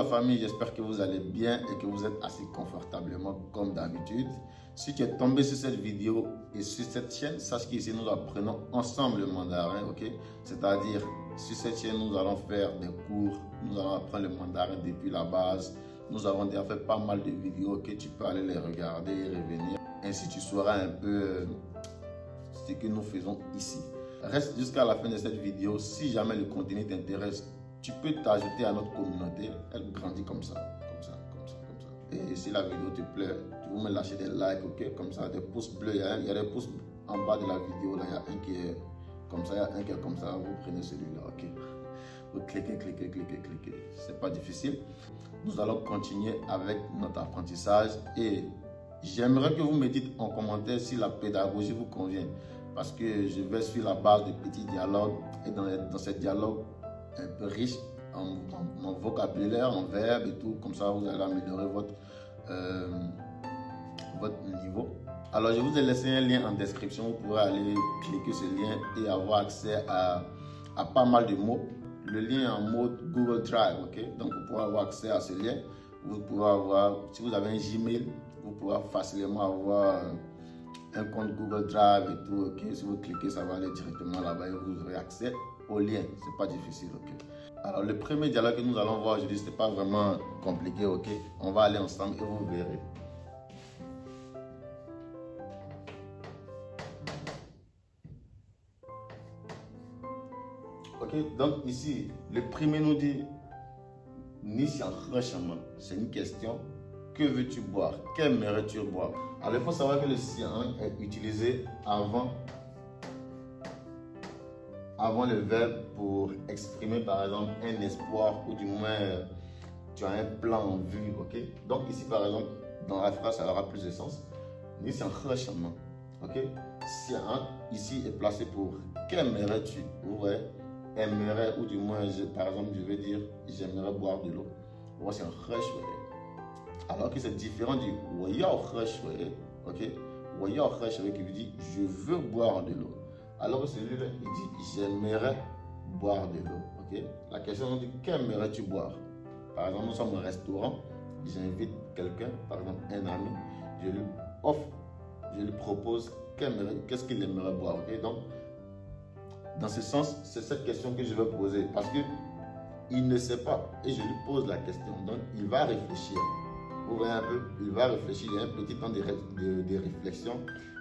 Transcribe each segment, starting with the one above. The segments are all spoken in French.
la famille, j'espère que vous allez bien et que vous êtes assis confortablement comme d'habitude. Si tu es tombé sur cette vidéo et sur cette chaîne, sache qu'ici nous apprenons ensemble le mandarin, ok? C'est-à-dire, sur cette chaîne, nous allons faire des cours, nous allons apprendre le mandarin depuis la base. Nous avons déjà fait pas mal de vidéos que tu peux aller les regarder et revenir. Ainsi, tu sauras un peu ce que nous faisons ici. Reste jusqu'à la fin de cette vidéo. Si jamais le contenu t'intéresse, tu peux t'ajouter à notre communauté. Elle grandit comme ça, comme ça, comme ça, comme ça. Et si la vidéo te plaît, tu peux me lâcher des likes, ok? Comme ça, des pouces bleus. Il y a des pouces en bas de la vidéo. Là, il y a un qui est comme ça, il y a un qui est comme ça. Vous prenez celui-là, ok? Vous cliquez, cliquez, cliquez, cliquez. C'est pas difficile. Nous allons continuer avec notre apprentissage et j'aimerais que vous me dites en commentaire si la pédagogie vous convient. Parce que je vais sur la base de petits dialogues et dans ces dialogues un peu riches en vocabulaire, en verbes et tout. Comme ça, vous allez améliorer votre niveau. Alors, je vous ai laissé un lien en description. Vous pourrez aller cliquer ce lien et avoir accès à pas mal de mots. Le lien est en mode Google Drive, ok? Donc, vous pourrez avoir accès à ce lien. Vous pourrez avoir, si vous avez un Gmail, vous pourrez facilement avoir un compte Google Drive et tout, ok? Si vous cliquez, ça va aller directement là-bas et vous aurez accès au lien. C'est pas difficile, ok? Alors, le premier dialogue que nous allons voir aujourd'hui, c'est pas vraiment compliqué, ok? On va aller ensemble et vous verrez. Ok, donc ici, le premier nous dit Ni c'est une question. Que veux-tu boire? Qu'aimerais-tu boire? Alors, il faut savoir que le sian est utilisé avant le verbe pour exprimer par exemple un espoir ou du moins tu as un plan en vue, ok? Donc ici par exemple, dans la phrase, ça aura plus de sens. Ni sian, ok? Sian ici est placé pour qu'aimerais-tu? Ouais, aimerais ou du moins, par exemple, je vais dire j'aimerais boire de l'eau. Voici un rush. Alors que c'est différent du ok? Qui veut dire je veux boire de l'eau. Alors que celui-là, il dit j'aimerais boire de l'eau, ok? La question, on dit qu'aimerais-tu boire? Par exemple, nous sommes au restaurant, j'invite quelqu'un, par exemple un ami, je lui offre, je lui propose qu'est-ce qu'il aimerait boire, ok? Donc, dans ce sens, c'est cette question que je vais poser parce que il ne sait pas et je lui pose la question. Donc, il va réfléchir. Vous voyez un peu, il va réfléchir. Il y a un petit temps de réflexion.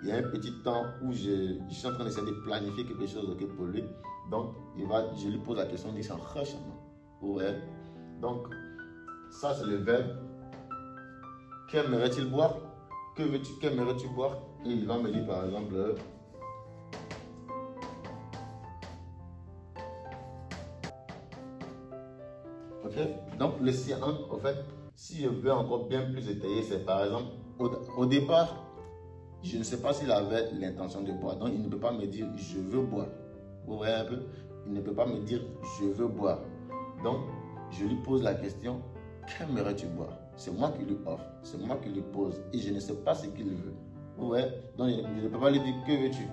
Il y a un petit temps où je suis en train d'essayer de planifier quelque chose pour lui. Donc, je lui pose la question. Il dit, vous voyez? Donc, ça, c'est le verbe. Qu'aimerait-il boire? Que veux-tu? Qu'aimerais-tu boire? Et il va me dire, par exemple, ok? Donc, le sian, en fait, si je veux encore bien plus détailler, c'est par exemple, au départ, je ne sais pas s'il avait l'intention de boire. Donc, il ne peut pas me dire « je veux boire ». Vous voyez un peu? Il ne peut pas me dire « je veux boire ». Donc, je lui pose la question « qu'aimerais-tu boire ?» C'est moi qui lui offre, c'est moi qui lui pose et je ne sais pas ce qu'il veut. Vous voyez? Donc, je ne peux pas lui dire « que veux-tu »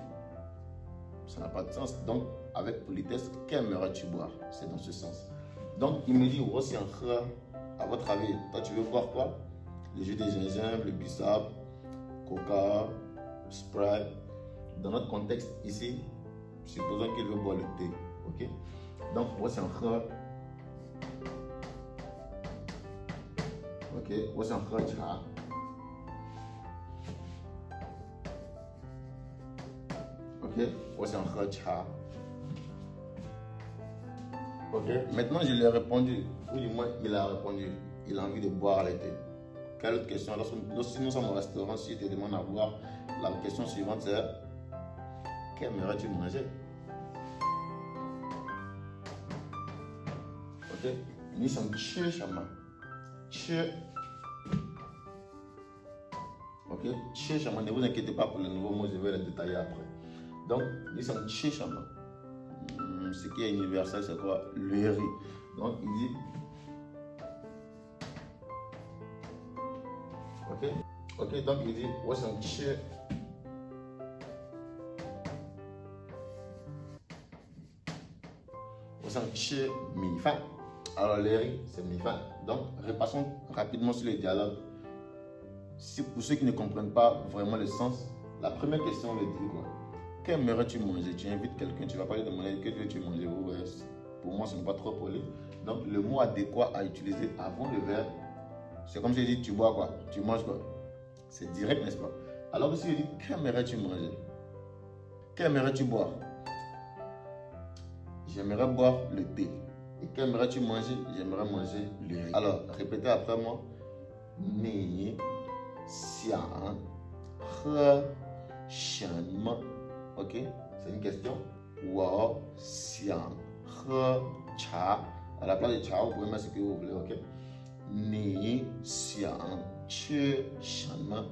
Ça n'a pas de sens. Donc, avec politesse, « qu'aimerais-tu boire ?» C'est dans ce sens. Donc, il me dit « voici un frère. À votre avis, toi, tu veux boire quoi? Le jus de gingembre, le bissap, Coca, Sprite. Dans notre contexte ici, supposons qu'il veut boire le thé. Ok? Donc, voici un frère. Ok? Voici un frère cha. Ok? Voici un frère cha. Ok? Maintenant, je lui ai répondu. Ou du moins, il a répondu. Il a envie de boire le thé. Quelle autre question? Lorsque nous sommes au restaurant, si je te demande à boire, la question suivante c'est qu'aimerais-tu manger? Ok? Nous sommes che chama. Che. Ok? Che chama. Ne vous inquiétez pas pour le nouveau mot, je vais le détailler après. Donc, nous sommes che chama. Ce qui est universel, c'est quoi? Le riz. Donc, il dit. Ok? Ok, donc il dit, what's un che? What's un che mi fan? Alors, le riz, c'est mi-fin. Donc, repassons rapidement sur le dialogue. Pour ceux qui ne comprennent pas vraiment le sens, la première question veut dire quoi? Qu'aimerais-tu manger? Tu invites quelqu'un, tu vas pas lui demander que veux-tu manger. Pour moi, ce n'est pas trop poli. Donc, le mot adéquat à utiliser avant le verbe, c'est comme si je dis tu bois quoi? Tu manges quoi? C'est direct, n'est-ce pas? Alors que si je dis qu'aimerais-tu manger? Qu'aimerais-tu boire? J'aimerais boire le thé. Et qu'aimerais-tu manger? J'aimerais manger le riz. Alors, répétez après moi. Ni xiang he shen me. Ok? C'est une question. Wo xiang he cha. À la place de cha, vous pouvez mettre ce que vous voulez. Ok? Ni xiang qu shen me.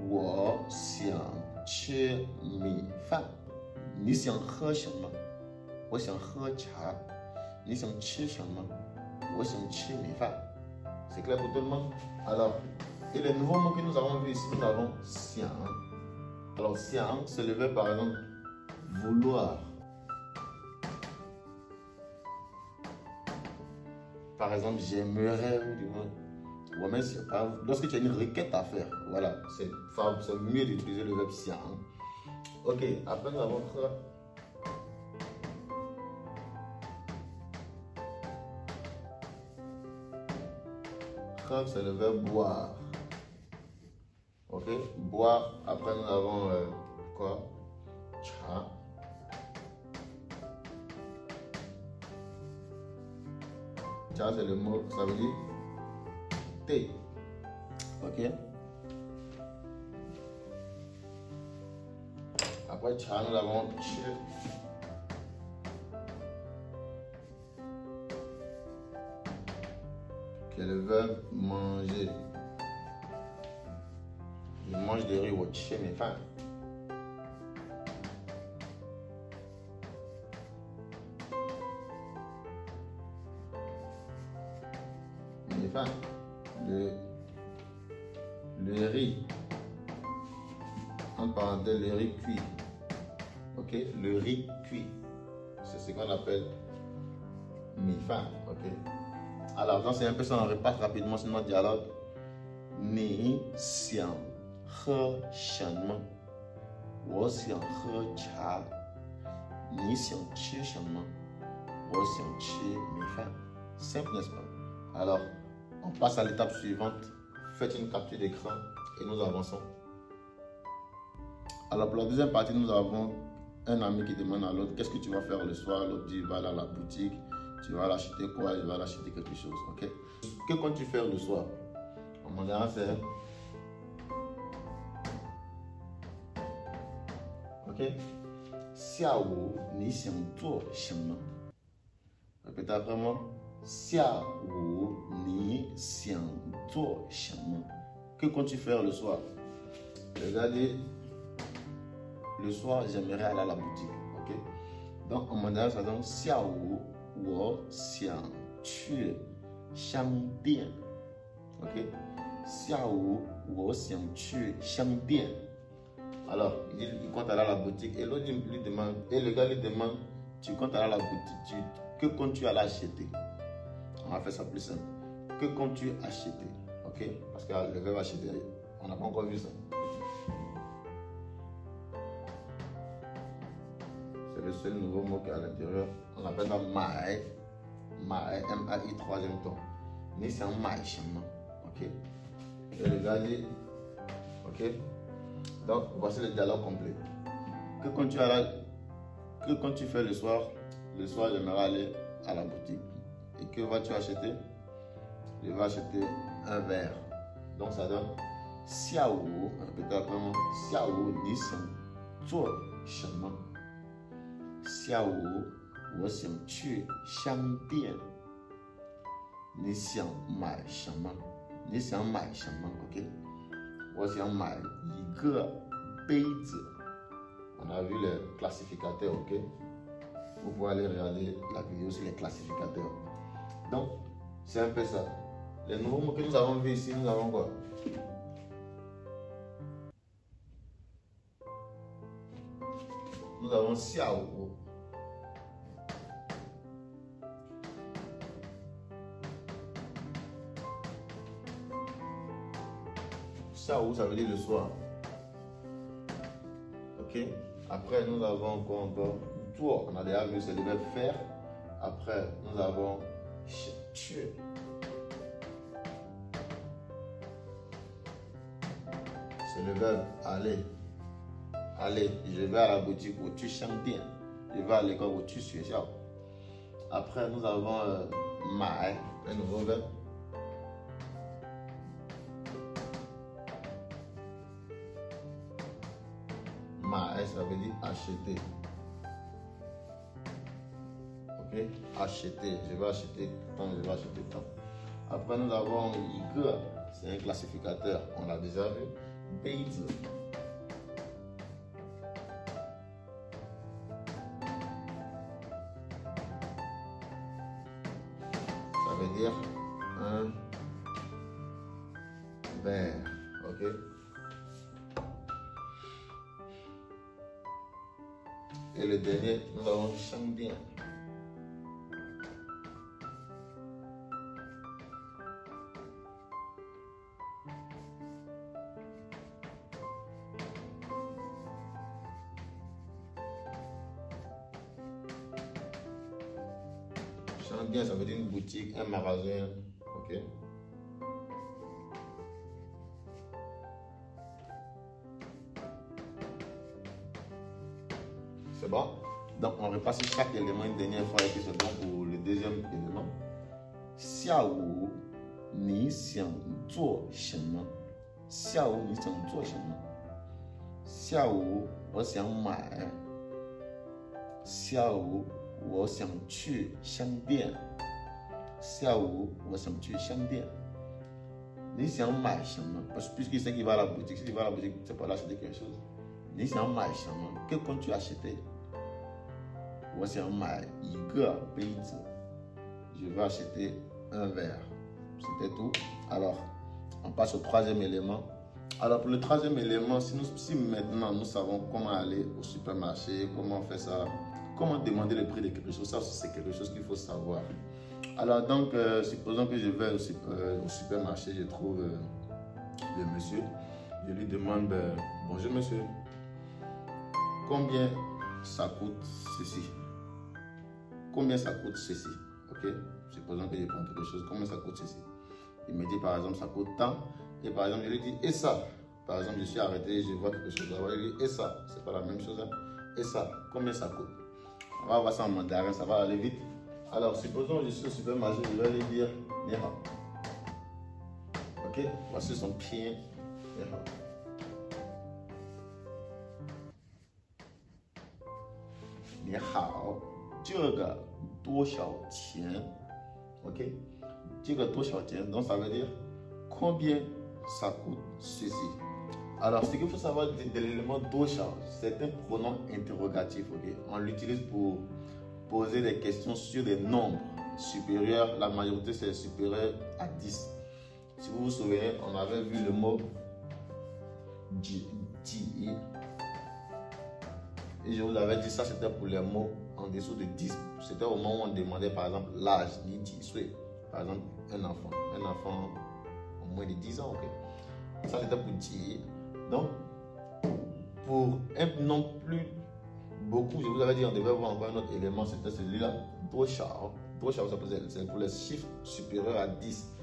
Wo xiang qu mi fan. Ni xiang he shen me. 我想喝茶，你想吃什么？我想吃米饭。C'est clair pour tout le monde? Alors, et les nouveaux mots que nous avons vus ici, nous avons xiang. Alors, xiang, c'est le verbe par exemple vouloir. Par exemple, j'aimerais, ou du moins, ouais, mais lorsque tu as une requête à faire, voilà, c'est mieux d'utiliser le verbe xiang. Ok, après nous avons he. C'est le verbe boire. Ok, boire. Après, nous avons quoi? Cha. Cha, c'est le mot, ça veut dire thé. Ok. Après, cha, nous avons chi. Qui est le verbe manger. Je mange des riz ou chez mes faim. Mes faim. Le riz. En parenthèse, le riz cuit. Ok, le riz cuit. C'est ce qu'on appelle mi-faim. Ok. Alors, donc c'est un peu ça, on repasse rapidement sur notre dialogue. Ni xiang he shen me. Wo xiang he cha. Ni xiang qu shen me. Wo xiang qu mi fan. Simple, n'est-ce pas? Alors, on passe à l'étape suivante. Faites une capture d'écran et nous avançons. Alors, pour la deuxième partie, nous avons un ami qui demande à l'autre qu'est-ce que tu vas faire le soir. L'autre dit va aller à la boutique. Tu vas l'acheter quoi? Il va l'acheter quelque chose, ok? Que comptes-tu faire le soir? En mandarin, c'est... Ok? Xiaowu, ni xiang zuo shenme? Répétez après moi. Xiaowu, ni xiang zuo shenme? Que comptes-tu faire le soir? Le gars dit, le soir, j'aimerais aller à la boutique, ok? Donc, en mandarin, ça donne Xiaowu. 我想去商店 OK 下午我想去商店 Alors il compte aller à la boutique et l'autre lui demande et le gars lui demande tu comptes aller à la boutique que comptes-tu aller acheter? On va faire ça plus simple. Que comptes-tu acheter? OK? Parce que le verbe acheter on n'a pas encore vu ça. C'est le seul nouveau mot qui est à l'intérieur. On appelle ça mai. Mai, M-A-I, troisième temps. Ni c'est un mai chemin. Ok? Et le gars dit, ok? Donc, voici le dialogue complet. Que quand tu fais le soir? Le soir, j'aimerais aller à la boutique. Et que vas-tu acheter? Je vais acheter un verre. Donc, ça donne Xiaowu, répétez après moi. Xiaowu, ni c'est zuo chemin. 下午我想去商店。你想买什么？你想买什么 ？OK？ 我想买一个杯子。On a vu les classificateurs, OK? Vous pouvez aller regarder la vidéo sur les classificateurs. Donc, c'est un peu ça. Les nouveaux mots que nous avons vus ici, nous avons quoi? Nous avons 下午 Xiao, ça veut dire le soir. Ok. Après, nous avons quoi encore? Tuo, on a déjà vu, c'est le verbe faire. Après, nous avons tu. C'est le verbe aller. Aller, je vais à la boutique où tu chantes bien. Je vais à l'école où tu suis. Après, nous avons mai, un nouveau verbe. Mai, ça veut dire acheter. Ok, acheter. Je vais acheter tant, je vais acheter tant. Après, nous avons Ig, c'est un classificateur, on l'a déjà vu. Beizi. Ça veut dire un verre. Ok. Et le dernier, nous avons Shangdian. Shangdian, ça veut dire une boutique, un magasin. Ok. C'est bon? Donc, on repasse chaque élément une dernière fois et puis c'est bon pour le deuxième élément. Xiao ni xiang zuo shenme? Xiao ni xiang zuo shenme? Xiao 我想买 下午我想去商店 下午我想去商店 你想买什么 Parce que puisqu'il sait qu'il va à la boutique, si tu vas à la boutique, c'est pour acheter quelque chose. 你想买什么 Que comptes-tu acheter 我想买一个杯子 Je vais acheter un verre. C'était tout. Alors, on passe au troisième élément. Alors, pour le troisième élément, si maintenant nous savons comment aller au supermarché, comment faire ça, comment demander le prix de quelque chose, ça c'est quelque chose qu'il faut savoir. Alors, donc, supposons que je vais au supermarché, je trouve le monsieur, je lui demande bonjour monsieur, combien ça coûte ceci? Combien ça coûte ceci? Ok? Supposons que je prends quelque chose, combien ça coûte ceci? Il me dit par exemple, ça coûte tant. Et par exemple, je lui dis, et ça? Par exemple, je suis arrêté, je vois quelque chose là-bas, je lui dis, et ça? C'est pas la même chose, hein? Et ça? Combien ça coûte? On va voir ça en mandarin, ça va aller vite. Alors, supposons que je suis au supermarché, je vais lui dire, ni hao. Ok? Voici son pied. Ni hao. Ni hao. 这个多少钱 Ok? 这个多少钱 Donc ça veut dire combien ça coûte ceci. Alors ce qu'il faut savoir de l'élément dosha, c'est un pronom interrogatif. Okay? On l'utilise pour poser des questions sur des nombres supérieurs. La majorité c'est supérieur à 10. Si vous vous souvenez, on avait vu le mot ji. Et je vous avais dit ça, c'était pour les mots en dessous de 10. C'était au moment où on demandait par exemple l'âge, ni 10. Par exemple, un enfant au moins de 10 ans. Okay? Ça c'était pour dire. Donc, pour un nom plus beaucoup, je vous avais dit, on devait voir encore un autre élément, c'était celui-là, dosha. Dosha, c'est pour les chiffres supérieurs à 10.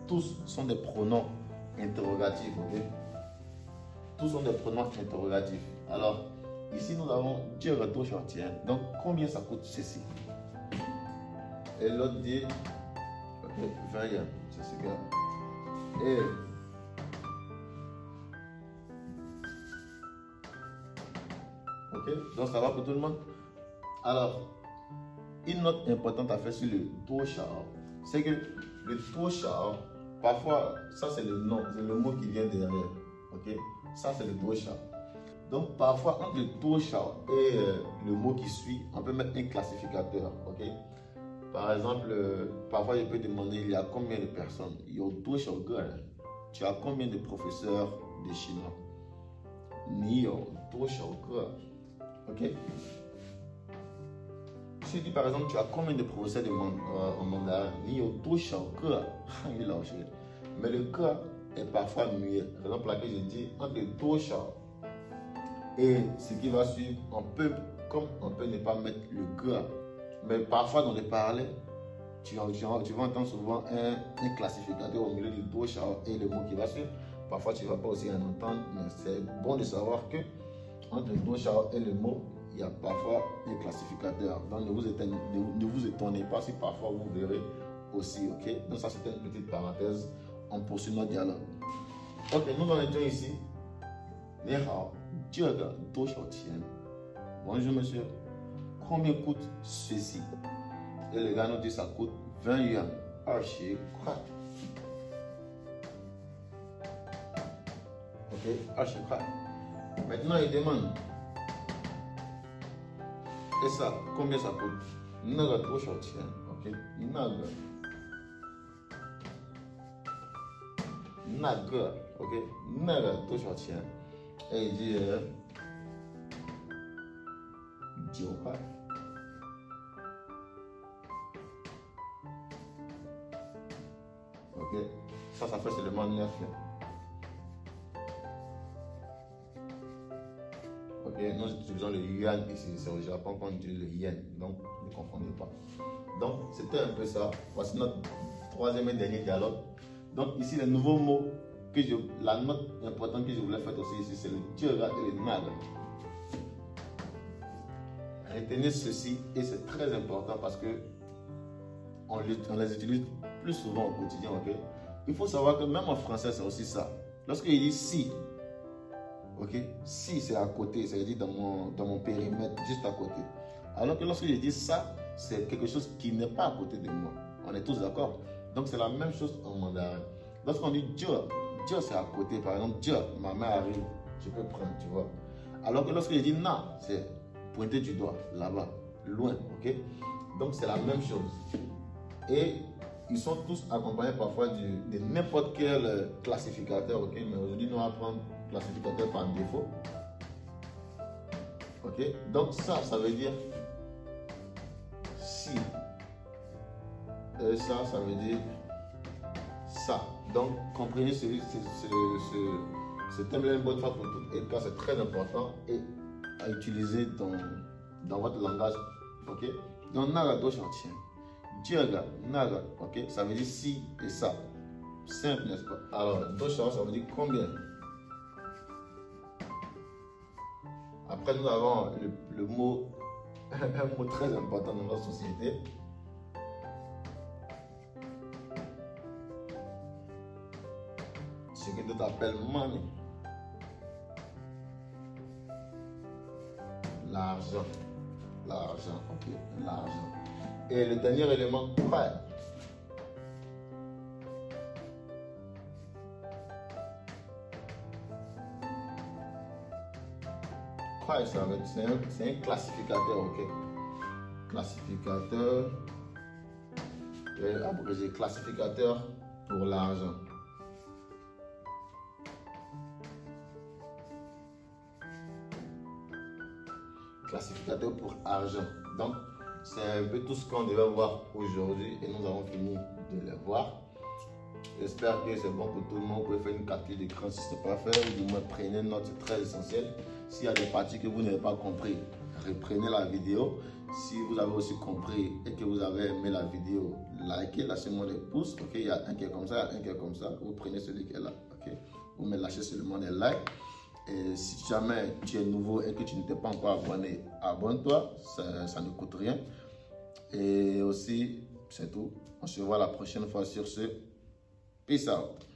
Tous sont des pronoms interrogatifs. Okay? Tous sont des pronoms interrogatifs. Alors, ici, nous avons Dieu dosha. Donc, combien ça coûte ceci? Et l'autre dit, ok, 20 yens, c'est ce gars. Et ok, donc ça va pour tout le monde. Alors, une note importante à faire sur le dosha, c'est que le dosha, parfois, ça c'est le nom, c'est le mot qui vient derrière. Ok, ça c'est le dosha. Donc parfois entre le dosha et le mot qui suit, on peut mettre un classificateur. Ok. Par exemple, parfois je peux demander il y a combien de personnes. Tu as combien de professeurs de chinois? Ok. Si je dis par exemple tu as combien de professeurs en mandarin? Mais le que est parfois muet. Raison pour laquelle j'ai dit entre le dosha et ce qui va suivre, on peut ne pas mettre le gras. Mais parfois dans les parler, tu vas entendre souvent un classificateur au milieu du dosha et le mot qui va suivre. Parfois tu ne vas pas aussi en entendre, mais c'est bon de savoir que entre le dosha et le mot, il y a parfois un classificateur. Donc ne vous étonnez pas si parfois vous verrez aussi, ok? Donc ça c'était une petite parenthèse, on poursuit notre dialogue. Ok, nous en étions ici. Ni hao, 这个多少钱? Bonjour monsieur, combien coûte ceci? Et le gars nous dit ça coûte 20 yuan, 20 块. Ok, 20块. Maintenant il demande, et ça, combien ça coûte? 那个多少钱? Ok, 那个 ok, 那个多少钱? Et il dit 9块. Ok, ça fait seulement 9 yuan. Ok, nous utilisons le yuan ici, c'est au Japon qu'on utilise le yen, donc ne confondez pas. Donc c'était un peu ça. Voici notre troisième et dernier dialogue. Donc ici le nouveau mot la note importante que je voulais faire aussi ici, c'est le dioga et le naga. Retenez ceci et c'est très important parce que on les utilise plus souvent au quotidien. Ok, il faut savoir que même en français c'est aussi ça. Lorsqu'il dit si, ok, si c'est à côté, c'est-à-dire dans mon périmètre, juste à côté. Alors que lorsque je dis ça, c'est quelque chose qui n'est pas à côté de moi. On est tous d'accord. Donc c'est la même chose en mandarin. Lorsqu'on dit Dieu c'est à côté, par exemple, Dieu, ma mère arrive, je peux prendre, tu vois. Alors que lorsque je dis na, c'est pointer du doigt, là-bas, loin, ok. Donc c'est la même chose. Et ils sont tous accompagnés parfois de n'importe quel classificateur, ok. Mais aujourd'hui, nous allons prendre classificateur par défaut. Ok, donc ça veut dire si. Et ça veut dire ça. Donc, comprenez ce thème-là une bonne fois pour toutes. Et cas, c'est très important et à utiliser dans votre langage. Ok? Donc, naga do chantien. Dioga, naga, ok? Ça veut dire si et ça. Simple, n'est-ce pas? Alors, do ça veut dire combien? Après, nous avons le mot, un mot très important dans notre société. Ce que d'autres appellent money. L'argent. L'argent, ok. L'argent. Et le dernier élément, quoi? Quoi, c'est un classificateur, ok. Classificateur. Abrégé, classificateur pour l'argent. Classificateur pour argent. Donc, c'est un peu tout ce qu'on devait voir aujourd'hui et nous avons fini de le voir. J'espère que c'est bon pour tout le monde. Vous pouvez faire une capture d'écran si ce n'est pas fait, ou du moins prenez une note, c'est très essentiel. S'il y a des parties que vous n'avez pas compris, reprenez la vidéo. Si vous avez aussi compris et que vous avez aimé la vidéo, likez, lâchez-moi des pouces. Ok, il y a un qui est comme ça, un qui est comme ça. Vous prenez celui qui est là. Ok, vous me lâchez seulement des likes. Et si jamais tu es nouveau et que tu ne t'es pas encore abonné, abonne-toi, ça ne coûte rien. Et aussi, c'est tout. On se voit la prochaine fois sur ce. Peace out.